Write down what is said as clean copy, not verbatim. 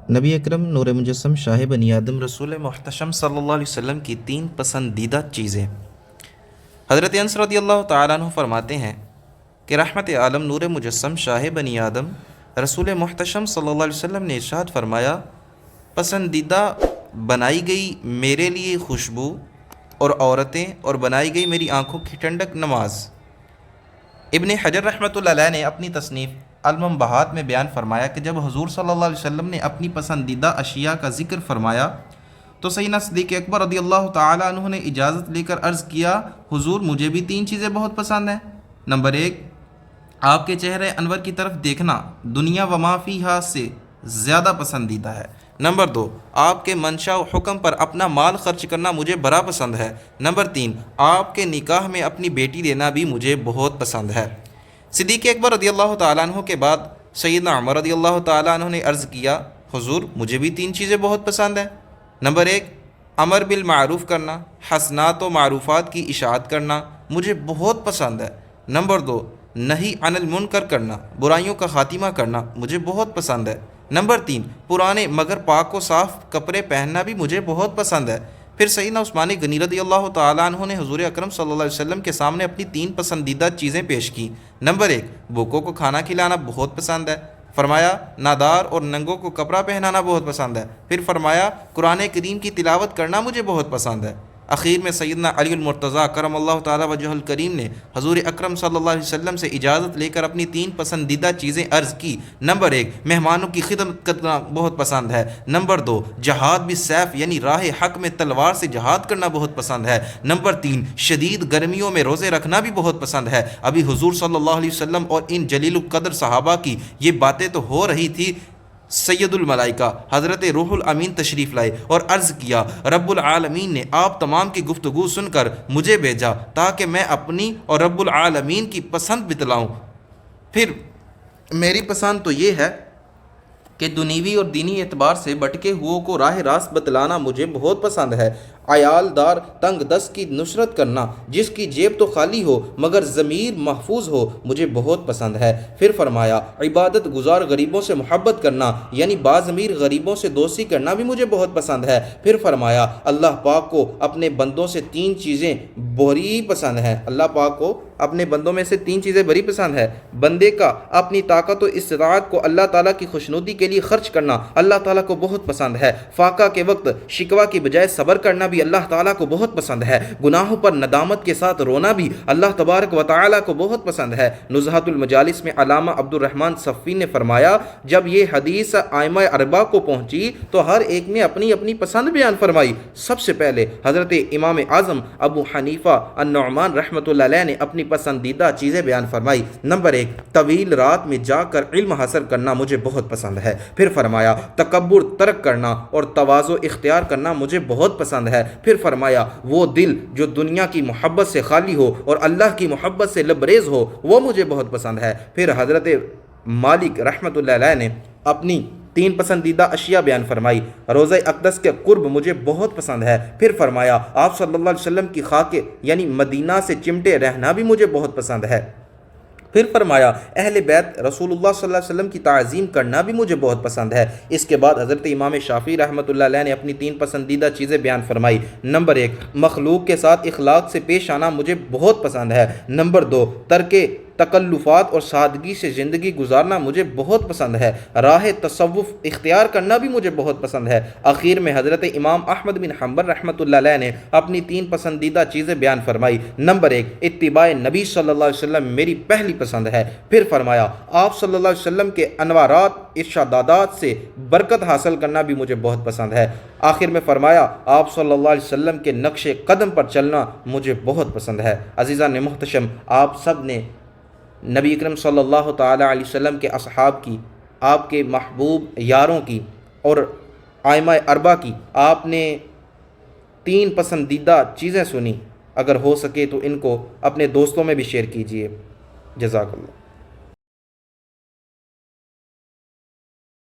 نبی اکرم نور مجسم شاہ بنی آدم رسول محتشم صلی اللہ علیہ وسلم کی 3 پسندیدہ چیزیں۔ حضرت انس رضی اللہ تعالیٰ عنہ فرماتے ہیں کہ رحمت عالم نور مجسم شاہ بنی آدم رسول محتشم صلی اللہ علیہ وسلم نے ارشاد فرمایا، پسندیدہ بنائی گئی میرے لیے خوشبو اور عورتیں، اور بنائی گئی میری آنکھوں کی ٹھنڈک نماز۔ ابن حجر رحمۃ اللہ علیہ نے اپنی تصنیف المنبہات میں بیان فرمایا کہ جب حضور صلی اللہ علیہ وسلم نے اپنی پسندیدہ اشیاء کا ذکر فرمایا تو سیدنا صدیق اکبر رضی اللہ تعالیٰ عنہ نے اجازت لے کر عرض کیا، حضور مجھے بھی 3 چیزیں بہت پسند ہیں۔ نمبر 1، آپ کے چہرے انور کی طرف دیکھنا دنیا و ما فیہا سے زیادہ پسندیدہ ہے۔ نمبر 2، آپ کے منشا و حکم پر اپنا مال خرچ کرنا مجھے بڑا پسند ہے۔ نمبر 3، آپ کے نکاح میں اپنی بیٹی دینا بھی مجھے بہت پسند ہے۔ صدیق اکبر رضی اللہ تعالیٰ عنہ کے بعد سیدنا عمر رضی اللہ تعالیٰ عنہ نے عرض کیا، حضور مجھے بھی 3 چیزیں بہت پسند ہیں۔ نمبر 1، امر بالمعروف کرنا، حسنات و معروفات کی اشاعت کرنا مجھے بہت پسند ہے۔ نمبر 2، نہی عن المنکر کرنا، برائیوں کا خاتمہ کرنا مجھے بہت پسند ہے۔ نمبر 3، پرانے مگر پاک و صاف کپڑے پہننا بھی مجھے بہت پسند ہے۔ پھر سیدنا عثمان غنی رضی اللہ تعالیٰ عنہ نے حضور اکرم صلی اللہ علیہ وسلم کے سامنے اپنی 3 پسندیدہ چیزیں پیش کی۔ نمبر 1، بھوکوں کو کھانا کھلانا بہت پسند ہے۔ فرمایا نادار اور ننگوں کو کپڑا پہنانا بہت پسند ہے۔ پھر فرمایا قرآن کریم کی تلاوت کرنا مجھے بہت پسند ہے۔ اخیر میں سیدنا علی المرتضیٰ کرم اللہ تعالیٰ وجہ الکریم نے حضور اکرم صلی اللہ علیہ وسلم سے اجازت لے کر اپنی 3 پسندیدہ چیزیں عرض کی۔ نمبر 1، مہمانوں کی خدمت کرنا بہت پسند ہے۔ نمبر 2، جہاد بھی سیف یعنی راہ حق میں تلوار سے جہاد کرنا بہت پسند ہے۔ نمبر 3، شدید گرمیوں میں روزے رکھنا بھی بہت پسند ہے۔ ابھی حضور صلی اللہ علیہ وسلم اور ان جلیل القدر صحابہ کی یہ باتیں تو ہو رہی تھی، سید الملائکہ حضرت روح الامین تشریف لائے اور عرض کیا، رب العالمین نے آپ تمام کی گفتگو سن کر مجھے بھیجا تاکہ میں اپنی اور رب العالمین کی پسند بتلاؤں۔ پھر میری پسند تو یہ ہے کہ دنیوی اور دینی اعتبار سے بٹکے ہوئوں کو راہ راست بتلانا مجھے بہت پسند ہے۔ عیال دار تنگ دست کی نصرت کرنا، جس کی جیب تو خالی ہو مگر ضمیر محفوظ ہو مجھے بہت پسند ہے۔ پھر فرمایا عبادت گزار غریبوں سے محبت کرنا یعنی باضمیر غریبوں سے دوستی کرنا بھی مجھے بہت پسند ہے۔ پھر فرمایا اللہ پاک کو اپنے بندوں سے 3 چیزیں بڑی پسند ہیں۔ اللہ پاک کو اپنے بندوں میں سے 3 چیزیں بڑی پسند ہے۔ بندے کا اپنی طاقت و استطاعت کو اللہ تعالیٰ کی خوشنودی کے لیے خرچ کرنا اللہ تعالیٰ کو بہت پسند ہے۔ فاقہ کے وقت شکوہ کی بجائے صبر کرنا بھی اللہ تعالیٰ کو بہت پسند ہے۔ گناہوں پر ندامت کے ساتھ رونا بھی اللہ تبارک و تعالیٰ کو بہت پسند ہے۔ نزہۃ المجالس میں علامہ عبد الرحمن صفی نے فرمایا، جب یہ حدیث ائمہ اربعہ کو پہنچی تو ہر ایک نے اپنی اپنی پسند بیان فرمائی۔ سب سے پہلے حضرت امام اعظم ابو حنیفہ النعمان رحمۃ اللہ علیہ نے اپنی پسندیدہ چیزیں بیان فرمائی۔ نمبر 1، طویل رات میں جا کر علم حاصل کرنا مجھے بہت پسند ہے۔ پھر فرمایا تکبر ترک کرنا اور تواضع اختیار کرنا مجھے بہت پسند ہے۔ پھر فرمایا وہ دل جو دنیا کی محبت سے خالی ہو اور اللہ کی محبت سے لبریز ہو وہ مجھے بہت پسند ہے۔ پھر حضرت مالک رحمۃ اللہ علیہ نے اپنی 3 پسندیدہ اشیاء بیان فرمائی۔ روضہ اقدس کے قرب مجھے بہت پسند ہے۔ پھر فرمایا آپ صلی اللہ علیہ وسلم کی خاک یعنی مدینہ سے چمٹے رہنا بھی مجھے بہت پسند ہے۔ پھر فرمایا اہل بیت رسول اللہ صلی اللہ علیہ وسلم کی تعظیم کرنا بھی مجھے بہت پسند ہے۔ اس کے بعد حضرت امام شافعی رحمۃ اللہ علیہ نے اپنی 3 پسندیدہ چیزیں بیان فرمائی۔ نمبر 1، مخلوق کے ساتھ اخلاق سے پیش آنا مجھے بہت پسند ہے۔ نمبر 2، ترک تکلفات اور سادگی سے زندگی گزارنا مجھے بہت پسند ہے۔ راہ تصوف اختیار کرنا بھی مجھے بہت پسند ہے۔ آخر میں حضرت امام احمد بن حنبل رحمۃ اللہ علیہ نے اپنی 3 پسندیدہ چیزیں بیان فرمائی۔ نمبر 1، اتباع نبی صلی اللہ علیہ وسلم میری پہلی پسند ہے۔ پھر فرمایا آپ صلی اللہ علیہ وسلم کے انوارات ارشادات سے برکت حاصل کرنا بھی مجھے بہت پسند ہے۔ آخر میں فرمایا آپ صلی اللہ علیہ وسلم کے نقش قدم پر چلنا مجھے بہت پسند ہے۔ عزیزان محتشم، آپ سب نے نبی اکرم صلی اللہ تعالیٰ علیہ وسلم کے اصحاب کی، آپ کے محبوب یاروں کی اور ائمہ اربعہ کی آپ نے 3 پسندیدہ چیزیں سنی۔ اگر ہو سکے تو ان کو اپنے دوستوں میں بھی شیئر کیجیے۔ جزاک اللہ۔